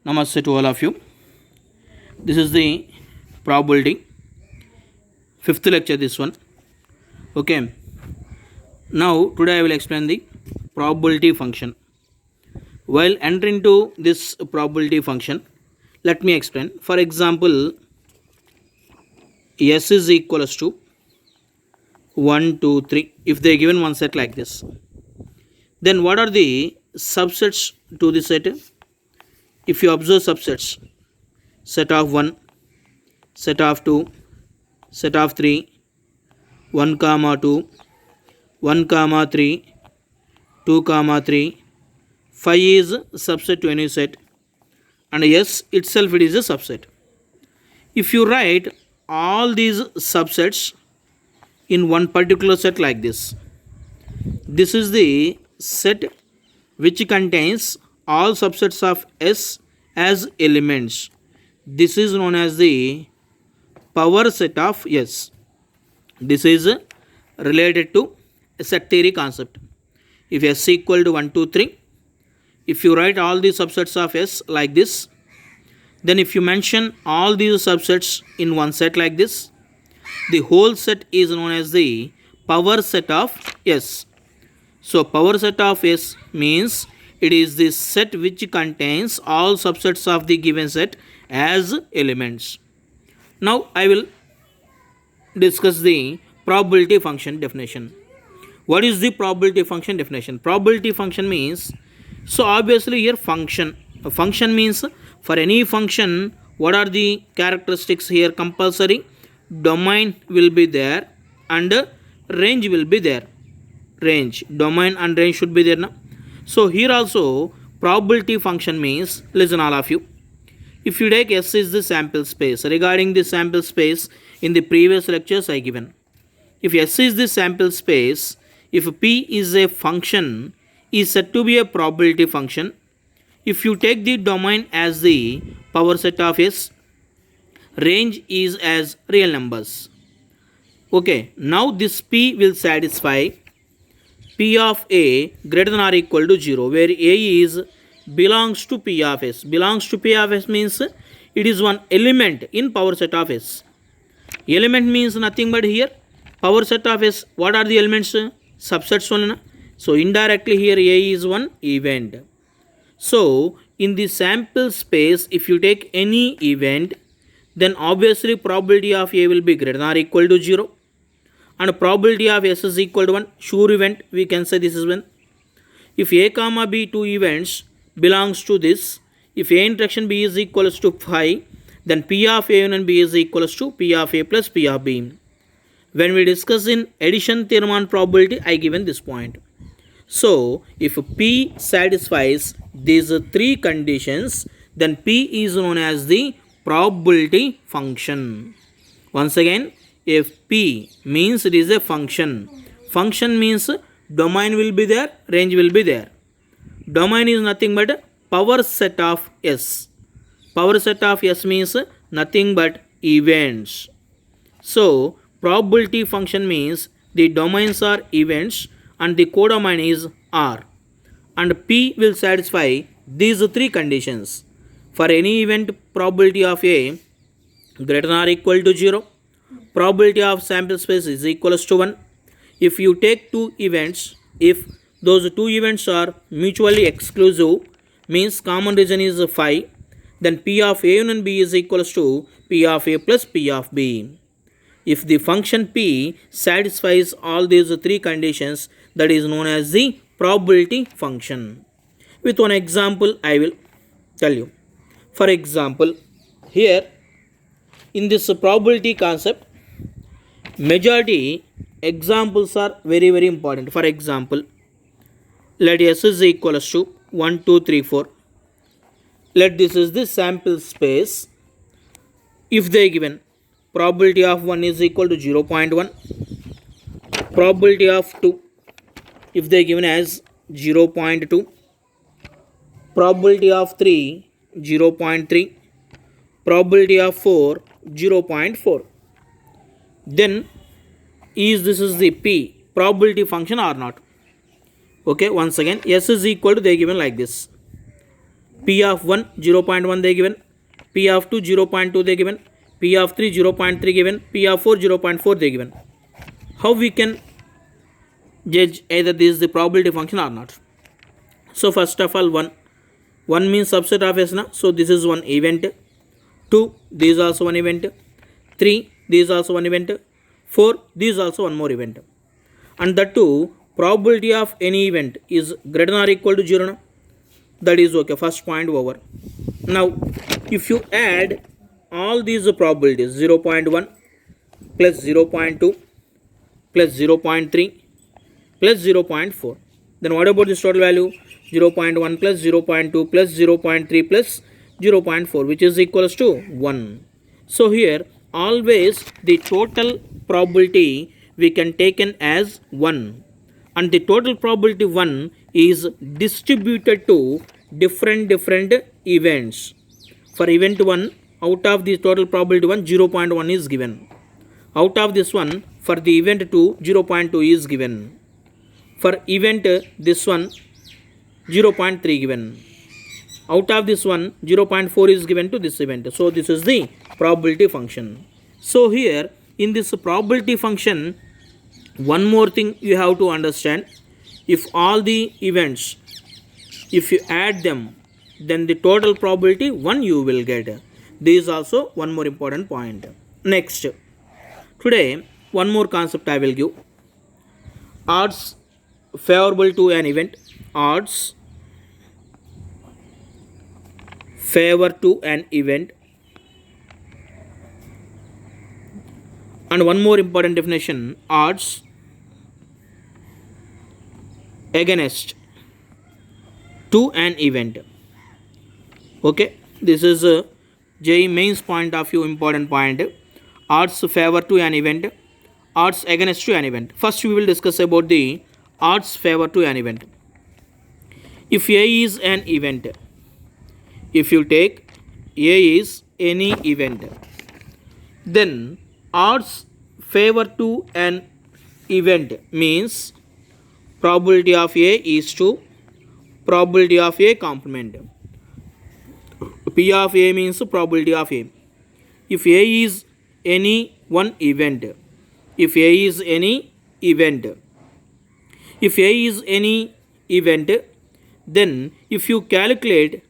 Namaste to all of you. This is the probability, fifth lecture. This one. Okay. Now, today I will explain the probability function. While entering into this probability function, let me explain. For example, S is equals to 1, 2, 3. If they are given one set like this, then what are the subsets to the set? If you observe subsets, set of 1, set of 2, set of 3, 1 comma 2, 1 comma 3, 2 comma 3, 5 is subset to any set, and S itself it is a subset. If you write all these subsets in one particular set like this, this is the set which contains all subsets of S as elements. This is known as the power set of S. This is related to a set theory concept. If S equal to 1, 2, 3, if you write all the subsets of S like this, then if you mention all these subsets in one set like this, the whole set is known as the power set of S. So power set of S means it is the set which contains all subsets of the given set as elements. Now I will discuss the probability function definition. What is the probability function definition? Probability function means, so obviously here function. A function means for any function, what are the characteristics here? Compulsory domain will be there and range will be there. Range, domain and range should be there now. So here also probability function means, listen all of you, if you take S is the sample space. Regarding the sample space, in the previous lectures I given, if S is the sample space, if P is a function, is said to be a probability function. If you take the domain as the power set of S, range is as real numbers. Okay, now this P will satisfy P of A greater than or equal to 0, where A is belongs to P of S. Belongs to P of S means it is one element in power set of S. Element means nothing but here power set of S. What are the elements? Subsets only. So indirectly here A is one event. So in the sample space, if you take any event, then obviously probability of A will be greater than or equal to 0. And probability of S is equal to 1. Sure event, we can say this is 1. If A comma B, two events belongs to this, if A intersection B is equals to 5, then P of A and B is equals to P of A plus P of B. When we discuss in addition theorem on probability, I given this point. So if P satisfies these three conditions, then P is known as the probability function. Once again, if P means it is a function, function means domain will be there, range will be there. Domain is nothing but power set of S. Power set of S means nothing but events. So probability function means the domains are events and the codomain is R. And P will satisfy these three conditions. For any event, probability of A greater than or equal to 0. Probability of sample space is equals to 1. If you take two events, if those two events are mutually exclusive, means common region is 5, then P of A and B is equals to P of A plus P of B. If the function P satisfies all these three conditions, that is known as the probability function. With one example, I will tell you. For example, here in this probability concept, majority examples are very important. For example, let S is equals to 1, 2, 3, 4. Let this is the sample space. If they given probability of 1 is equal to 0.1, probability of 2 if they given as 0.2, probability of 3 0.3, probability of 4 0.4, then is this is the P probability function or not? Okay, once again, S is equal to they given like this. P of 1 0.1 they given, P of 2 0.2 they given, P of 3 0.3 given, P of 4 0.4 they given. How we can judge either this is the probability function or not? So first of all, 1 means subset of S na, so this is one event. 2, this is also one event. 3, this is also one event. 4, this is also one more event. And that too, probability of any event is greater than or equal to 0 na? That is okay, first point over. Now if you add all these probabilities, 0.1 plus 0.2 plus 0.3 plus 0.4, then what about this total value? 0.1 plus 0.2 plus 0.3 plus 0.4, which is equals to 1. So here always the total probability we can take in as 1, and the total probability 1 is distributed to different events. For event 1, out of the total probability 1, 0.1 is given. Out of this one, for the event 2, 0.2 is given. For event this one, 0.3 given. Out of this one, 0.4 is given to this event. So this is the probability function. So here in this probability function, one more thing you have to understand. If all the events, if you add them, then the total probability 1 you will get. This is also one more important point. Next, today one more concept I will give. Odds favorable to an event. Odds favor to an event. And one more important definition, odds against to an event. Okay, this is a JEE mains point of view important point. Odds favor to an event, odds against to an event. First we will discuss about the odds favor to an event. If A is an event, if you take A is any event, then odds favor to an event means probability of A is to probability of A complement. P of A means probability of A. If A is any one event, if A is any event, if A is any event, then if you calculate